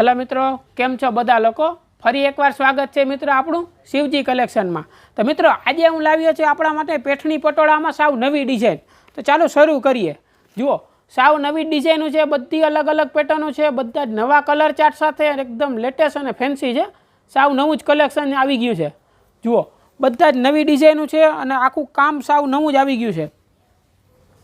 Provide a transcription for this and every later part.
Hello मित्रों, केम छो बधा लोको। फरी एकवार स्वागत है मित्रों आपणुं शिवजी कलेक्शन में। तो मित्रों आज हूँ लाव्यो छुं आपणा माटे पेठणी पटोळा में साव नवी डिजाइन। तो चालो शुरू करिए। जुओ साव नवी डिजाइनों है, बधी अलग अलग पेटर्नों है, बधा नवा कलर चार्ट साथे एकदम लेटेस्ट और फैंसी है। साव नवुं ज कलेक्शन आवी गयुं छे। जुओ बधा ज नवी डिजाइनों है और आखुं काम साव नवुं ज आवी गयुं छे।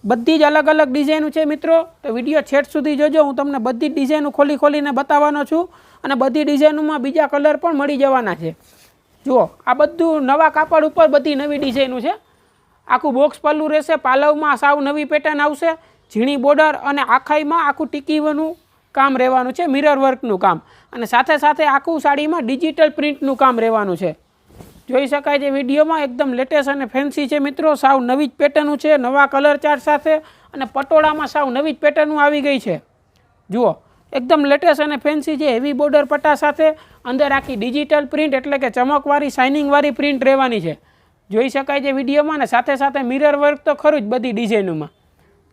बधी ज अलग अलग डिजाइनों है मित्रों। तो विडियो छेट सुधी जोजो, हूँ तमने बधी डिजाइनों खोली खोलीने बताववानो छुं अने बधी डिजाइनों में बीजा कलर पण मळी जवाना छे। जुओ आ बधुं नवा कापड़ उपर बधी नवी डिजाइनों है। आखुं बॉक्स पल्लू रहेशे, पालवमां साव नवी पेटर्न आवशे, झीणी बॉर्डर अने आखाईमां आखुं टीकीवनुं काम रहेवानुं छे, मिरर वर्कनुं काम अने साथे साथे आखुं साड़ीमां डिजिटल प्रिंटनुं काम रहेवानुं छे। જોઈ શકાય છે વિડીયોમાં एकदम લેટેસ્ટ અને ફેન્સી છે મિત્રો। સાવ નવી જ પેટર્નનું છે, નવા કલર ચાર્ટ સાથે અને પટોળામાં સાવ નવી જ પેટર્નનું આવી ગઈ છે। જુઓ એકદમ લેટેસ્ટ અને ફેન્સી છે, હેવી બોર્ડર પટ્ટા સાથે અંદર આખી ડિજિટલ પ્રિન્ટ એટલે કે ચમકવાળી શાઇનિંગવાળી પ્રિન્ટ રહેવાની છે। જોઈ શકાય છે વિડીયોમાં ને સાથે સાથે મિરર વર્ક તો ખરું જ બધી ડિઝાઇનોમાં।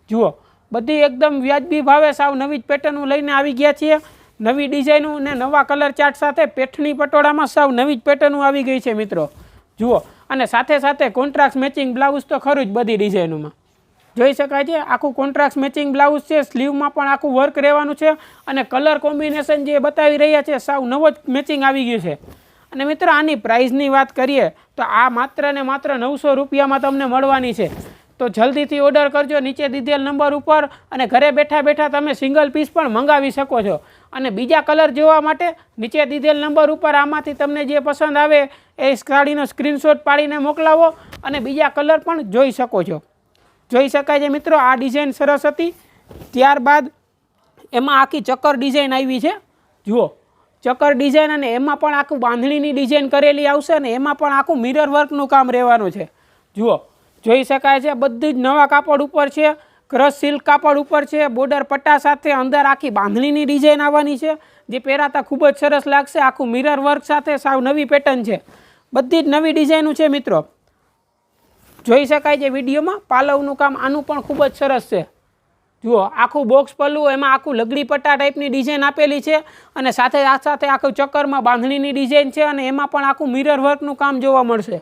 જુઓ બધી એકદમ વ્યાજબી ભાવે સાવ નવી જ પેટર્નનું લઈને આવી ગયા છીએ। नवी डिजाइनों ने नवा कलर चार्ट साथे पेठणी पटोळा में साव नवी पेटर्नों आवी गई है मित्रों। जुओ अने साथे साथे कॉन्ट्रास्ट मैचिंग ब्लाउज तो खरुं ज बधी डिजाइनों में जोई शकाय छे। आखुं कॉन्ट्रास्ट मैचिंग ब्लाउज है, स्लीव में पण आखुं वर्क रहेवानुं छे अने कलर कॉम्बिनेशन जे बतावी रह्या छे साव नवो ज मैचिंग आवी गयुं छे। अने मित्रों आनी प्राइसनी वात करीए तो आ मात्र ने मात्र 900 रुपयामां तमने मळवानी छे। तो जल्दी थी ऑर्डर करजो नीचे दीधेल नंबर पर अने घरे बैठा बैठा तमे सिंगल पीस पण मंगावी शको छो। अने बीजा कलर जोवा माटे नीचे दीधेल नंबर पर आमांथी तमने जे पसंद आवे ए साड़ीनो स्क्रीनशॉट पाडीने मोकलावो अने बीजा कलर पण जोई शको छो। जोई शकाय छे मित्रों आ डिजाइन सरस हती। त्यारबाद एमां आखी चक्कर डिजाइन आवी छे। जुओ चक्कर डिजाइन अने एमां पण आखुं बांधणीनी डिजाइन करेली आवशे अने एमां पण आखुं मिरर वर्कनुं काम रहेवानुं छे। जुओ જોઈ શકાય છે બધું જ નવા કાપડ ઉપર છે, ક્રશ સિલ્ક કાપડ ઉપર છે, બોર્ડર પટ્ટા સાથે અંદર આખી બાંધણીની ડિઝાઇન આવવાની છે જે પહેરાતા ખૂબ જ સરસ લાગશે। આખું મિરર વર્ક સાથે સાવ નવી પેટર્ન છે, બધી જ નવી ડિઝાઇનો છે મિત્રો। જોઈ શકાય છે વિડીયોમાં પાલવનું કામ આનું પણ ખૂબ જ સરસ છે। જુઓ આખું બોક્સ પલ્લું, એમાં આખું લગડી પટ્ટા ટાઈપની ડિઝાઇન આપેલી છે અને સાથે સાથે આખું ચક્કરમાં બાંધણીની ડિઝાઇન છે અને એમાં પણ આખું મિરર વર્કનું કામ જોવા મળશે।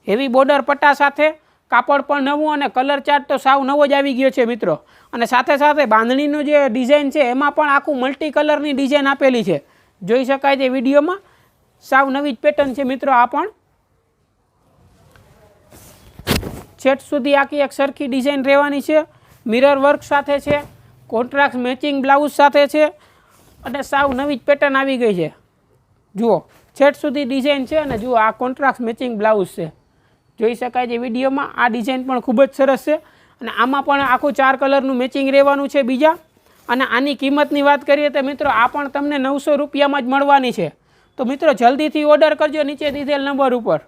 હેવી બોર્ડર પટ્ટા સાથે कापड़ पर नवुं अने कलर चार्ट तो साव नवो ज आवी गयो छे मित्रों। अने साथे साथे बांधणीनुं जे डिजाइन छे एमां पण आखुं मल्टी कलरनी डिजाइन आपेली छे। जोई शकाय छे विडियोमां साव नवी ज पेटर्न छे मित्रों। आ पण छेट सुधी आखी एक सरखी डिजाइन रहेवानी छे, मिरर वर्क साथे छे, कॉन्ट्रास्ट मैचिंग ब्लाउज साथे छे अने साव नवी ज पेटर्न आवी गई छे। जुओ छेट सुधी डिजाइन छे अने जुओ आ कॉन्ट्रास्ट मैचिंग ब्लाउज छे। જોઈ શકાય છે વિડીયોમાં આ ડિઝાઇન પણ ખૂબ જ સરસ છે અને આમાં પણ આખું 4 કલરનું મેચિંગ રહેવાનું છે બીજા। અને આની કિંમતની વાત કરીએ તો મિત્રો આ પણ તમને 900 રૂપિયામાં જ મળવાની છે। તો મિત્રો જલ્દીથી ઓર્ડર કરજો નીચે દીધેલ નંબર ઉપર।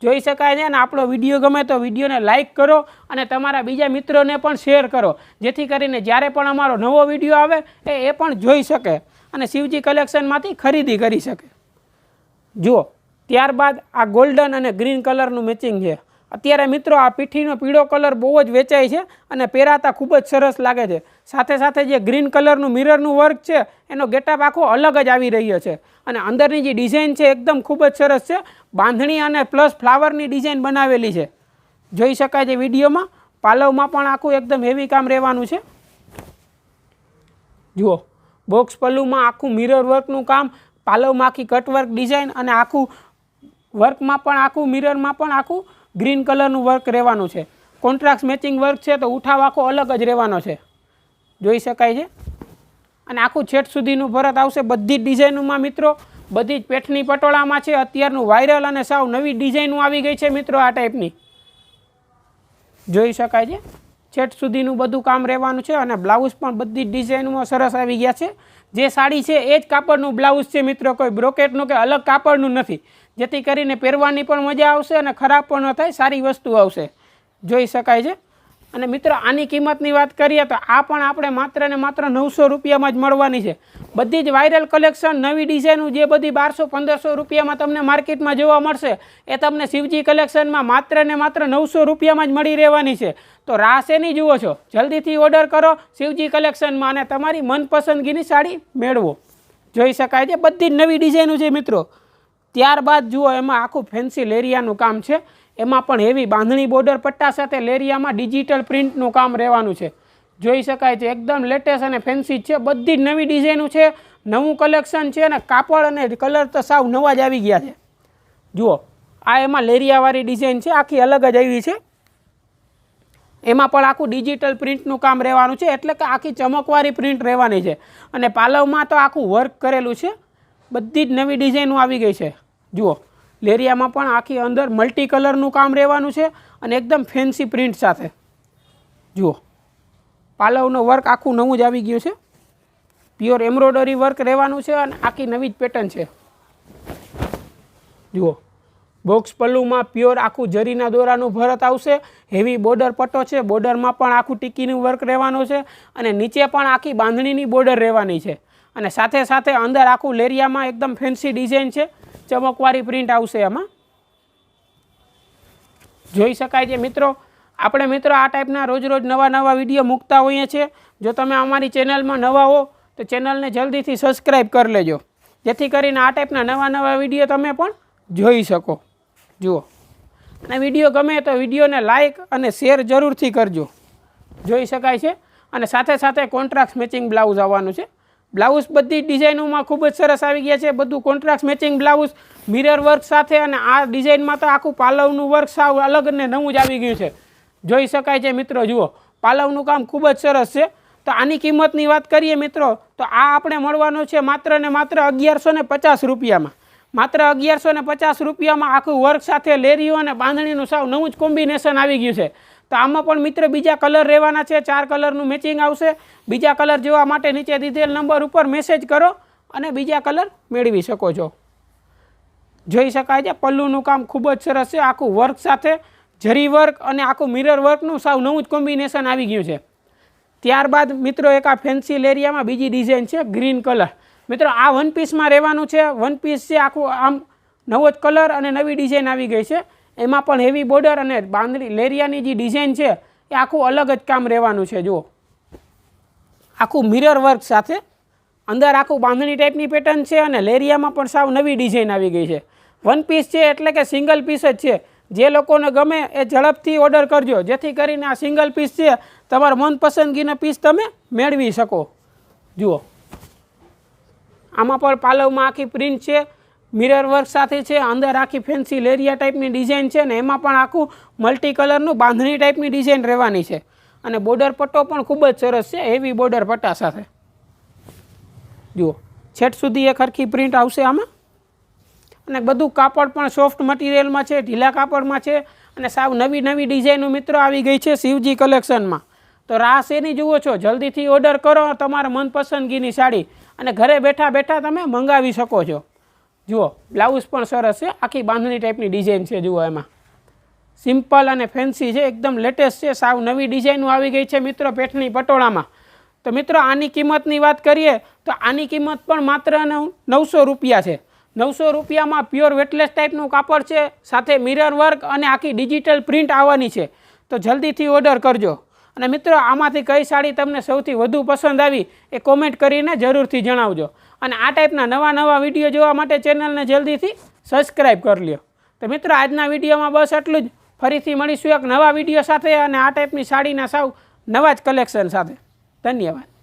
જોઈ શકાય છે અને આપણો વિડીયો ગમે તો વિડીયોને લાઇક કરો અને તમારા બીજા મિત્રોને પણ શેર કરો જેથી કરીને જ્યારે પણ અમારો નવો વિડીયો આવે એ પણ જોઈ શકે અને શિવજી કલેક્શનમાંથી ખરીદી કરી શકે। જુઓ ત્યારબાદ આ ગોલ્ડન અને ગ્રીન કલરનું મેચિંગ છે। અત્યારે મિત્રો આ પીઠીનો પીળો કલર બહુ જ વેચાય છે અને પહેરાતા ખૂબ જ સરસ લાગે છે। સાથે સાથે જે ગ્રીન કલરનું મિરરનું વર્ક છે એનો ગેટઅપ આખો અલગ જ આવી રહ્યો છે અને અંદરની જે ડિઝાઇન છે એકદમ ખૂબ જ સરસ છે। બાંધણી અને પ્લસ ફ્લાવરની ડિઝાઇન બનાવેલી છે। જોઈ શકાય છે વિડીયોમાં પાલવમાં પણ આખું એકદમ હેવી કામ રહેવાનું છે। જુઓ બોક્સ પલ્લુમાં આખું મિરર વર્કનું કામ, પાલવમાં આખી કટવર્ક ડિઝાઇન અને આખું वर्कमां पण आखुं मिररमां पण आखुं ग्रीन कलरनुं वर्क रहेवानुं छे। कॉन्ट्रास्ट मैचिंग वर्क छे तो उठाव आखो अलग ज रहेवानो छे। जोई शकाय छे अने आखुं छेट सुधीनुं भरत आवशे बधी डिजाइनोमां मित्रों। बधी ज पेठणी पटोळामां छे, अत्यारनुं वायरल अने साव नवी डिजाइनो आवी गई छे मित्रों आ टाइपनी। जोई शकाय छे छेट सुधीनुं बधुं काम रहेवानुं छे अने ब्लाउज पण बधी ज डिजाइनोमां सरस आवी गया छे। जे साड़ी छे ए ज कापड़नुं ब्लाउज छे मित्रों, कोई ब्रोकेटनुं के अलग कापड़नुं नथी जेथी करीने પહેરવાની પણ મજા આવશે અને ખરાબ પણ ન થાય, સારી વસ્તુ આવશે। જોઈ શકાય છે અને મિત્રો આની કિંમતની વાત કરીએ તો આ પણ આપણે માત્ર ને માત્ર 900 રૂપિયામાં જ મળવાની છે। બધી જ વાયરલ કલેક્શન નવી ડિઝાઇનો જે બધી 1200-1500 રૂપિયામાં તમને માર્કેટમાં જોવા મળશે એ તમને શિવજી કલેક્શનમાં માત્ર ને માત્ર 900 રૂપિયામાં જ મળી રહેવાની છે। તો રાહ શેની જુઓ છો, જલ્દીથી ઓર્ડર કરો શિવજી કલેક્શનમાં અને તમારી મનપસંદગીની સાડી મેળવો। જોઈ શકાય છે બધી જ નવી ડિઝાઇનો છે મિત્રો। ત્યારબાદ જુઓ એમાં આખું ફેન્સી લેરિયાનું કામ છે, એમાં પણ હેવી બાંધણી બોર્ડર પટ્ટા સાથે લેરિયામાં ડિજિટલ પ્રિન્ટનું કામ રહેવાનું છે। જોઈ શકાય છે એકદમ લેટેસ્ટ અને ફેન્સી છે, બધી જ નવી ડિઝાઇનો છે, નવું કલેક્શન છે અને કાપડ અને કલર તો સાવ નવા જ આવી ગયા છે। જુઓ આ એમાં લેરિયાવાળી ડિઝાઇન છે, આખી અલગ જ આવી છે, એમાં પણ આખું ડિજિટલ પ્રિન્ટનું કામ રહેવાનું છે, એટલે કે આખી ચમકવાળી પ્રિન્ટ રહેવાની છે અને પાલવમાં તો આખું વર્ક કરેલું છે, બધી જ નવી ડિઝાઇનો આવી ગઈ છે। જુઓ લેરિયામાં પણ આખી અંદર મલ્ટી કલરનું કામ રહેવાનું છે અને એકદમ ફેન્સી પ્રિન્ટ સાથે। જુઓ પાલવનો વર્ક આખું નવું જ આવી ગયું છે, પ્યોર એમ્બ્રોઇડરી વર્ક રહેવાનું છે અને આખી નવી જ પેટર્ન છે। જુઓ બોક્સ પલ્લુમાં પ્યોર આખું જરીના દોરાનું ભરત આવશે, હેવી બોર્ડર પટ્ટો છે, બોર્ડરમાં પણ આખું ટીકીનું વર્ક રહેવાનું છે અને નીચે પણ આખી બાંધણીની બોર્ડર રહેવાની છે અને સાથે સાથે અંદર આખું લેરિયામાં એકદમ ફેન્સી ડિઝાઇન છે, ચમકવાળી પ્રિન્ટ આવશે એમાં। જોઈ શકાય છે મિત્રો આપણે મિત્રો આ ટાઈપના રોજ રોજ નવા નવા વિડીયો મૂકતા હોઈએ છીએ। જો તમે અમારી ચેનલમાં નવા હો તો ચેનલને જલ્દીથી સબસ્ક્રાઈબ કરી લેજો, જેથી કરીને આ ટાઈપના નવા નવા વિડીયો તમે પણ જોઈ શકો। જુઓ અને વિડીયો ગમે તો વિડીયોને લાઇક અને શેર જરૂરથી કરજો। જોઈ શકાય છે અને સાથે સાથે કોન્ટ્રાસ્ટ મેચિંગ બ્લાઉઝ આવવાનું છે। બ્લાઉઝ બધી ડિઝાઇનોમાં ખૂબ જ સરસ આવી ગયા છે, બધું contrast matching blouse mirror work સાથે અને આ ડિઝાઇનમાં તો આખું પાલવનું વર્ક સાવ અલગ ને નવું જ આવી ગયું છે। જોઈ શકાય છે મિત્રો જુઓ પાલવનું કામ ખૂબ જ સરસ છે। તો આની કિંમતની વાત કરીએ મિત્રો તો આ આપણે મળવાનો છે માત્ર ને માત્ર 1150 રૂપિયામાં, માત્ર 1150 રૂપિયામાં આખું વર્ક સાથે લેરિયો અને બાંધણીનું સાવ નવું જ કોમ્બિનેશન આવી ગયું છે। તો આમાં પણ મિત્ર બીજા કલર રહેવાના છે, 4 કલરનું મેચિંગ આવશે। બીજા કલર જોવા માટે નીચે દીધેલ નંબર ઉપર મેસેજ કરો અને બીજા કલર મેળવી શકો છો। જોઈ શકાય છે પલ્લુનું કામ ખૂબ જ સરસ છે, આખું વર્ક સાથે જરી વર્ક અને આખું મિરર વર્કનું સાવ નવું જ કોમ્બિનેશન આવી ગયું છે। ત્યારબાદ મિત્રો એક આ ફેન્સી લેરિયામાં બીજી ડિઝાઇન છે ગ્રીન કલર। મિત્રો આ વન પીસમાં રહેવાનું છે, વન પીસ છે આખું આમ નવો જ કલર અને નવી ડિઝાઇન આવી ગઈ છે, એમાં પણ હેવી બોર્ડર અને બાંધણી લેરિયાની જે ડિઝાઇન છે એ આખું અલગ જ કામ રહેવાનું છે। જુઓ આખું મિરર વર્ક સાથે અંદર આખું બાંધણી ટાઈપની પેટર્ન છે અને લેરિયામાં પણ સાવ નવી ડિઝાઇન આવી ગઈ છે। વન પીસ છે એટલે કે સિંગલ પીસ જ છે, જે લોકોને ગમે એ ઝડપથી ઓર્ડર કરજો, જેથી કરીને આ સિંગલ પીસ છે તમારા મનપસંદગીના પીસ તમે મેળવી શકો। જુઓ આમાં પણ પાલવમાં આખી પ્રિન્ટ છે, મિરર વર્ક સાથે છે, અંદર આખી ફેન્સી લેરિયા ટાઈપની ડિઝાઇન છે ને એમાં પણ આખું મલ્ટી કલરનું બાંધણી ટાઈપની ડિઝાઇન રહેવાની છે અને બોર્ડર પટ્ટો પણ ખૂબ જ સરસ છે, હેવી બોર્ડર પટ્ટા સાથે। જુઓ છેટ સુધી એક હરખી પ્રિન્ટ આવશે આમાં અને બધું કાપડ પણ સોફ્ટ મટીરિયલમાં છે, ઢીલા કાપડમાં છે અને સાવ નવી નવી ડિઝાઇનો મિત્રો આવી ગઈ છે શિવજી કલેક્શનમાં। તો રાહ શેની જુઓ છો, જલ્દીથી ઓર્ડર કરો તમારા મનપસંદગીની સાડી અને ઘરે બેઠા બેઠા તમે મંગાવી શકો છો। જુઓ બ્લાઉઝ પણ સરસ છે, આખી બાંધણી ટાઈપની ડિઝાઇન છે, જુઓ એમાં સિમ્પલ અને ફેન્સી છે, એકદમ લેટેસ્ટ છે, સાવ નવી ડિઝાઇનો આવી ગઈ છે મિત્રો પેઠણી પટોળામાં। તો મિત્રો આની કિંમતની વાત કરીએ તો આની કિંમત પણ માત્ર 900 રૂપિયા છે। 900 રૂપિયામાં પ્યોર વેટલેસ ટાઈપનું કાપડ છે, સાથે મિરર વર્ક અને આખી ડિજિટલ પ્રિન્ટ આવવાની છે। તો જલ્દીથી ઓર્ડર કરજો અને મિત્રો આમાંથી કઈ સાડી તમને સૌથી વધુ પસંદ આવી એ કોમેન્ટ કરીને જરૂરથી જણાવજો અને આ ટાઈપના નવા નવા વિડીયો જોવા માટે ચેનલને જલ્દીથી સબસ્ક્રાઈબ કરી લ્યો। તો મિત્રો આજના વિડીયોમાં બસ એટલું જ, ફરીથી મળીશું એક નવા વિડીયો સાથે અને આ ટાઈપની સાડીના સાવ નવા જ કલેક્શન સાથે। ધન્યવાદ।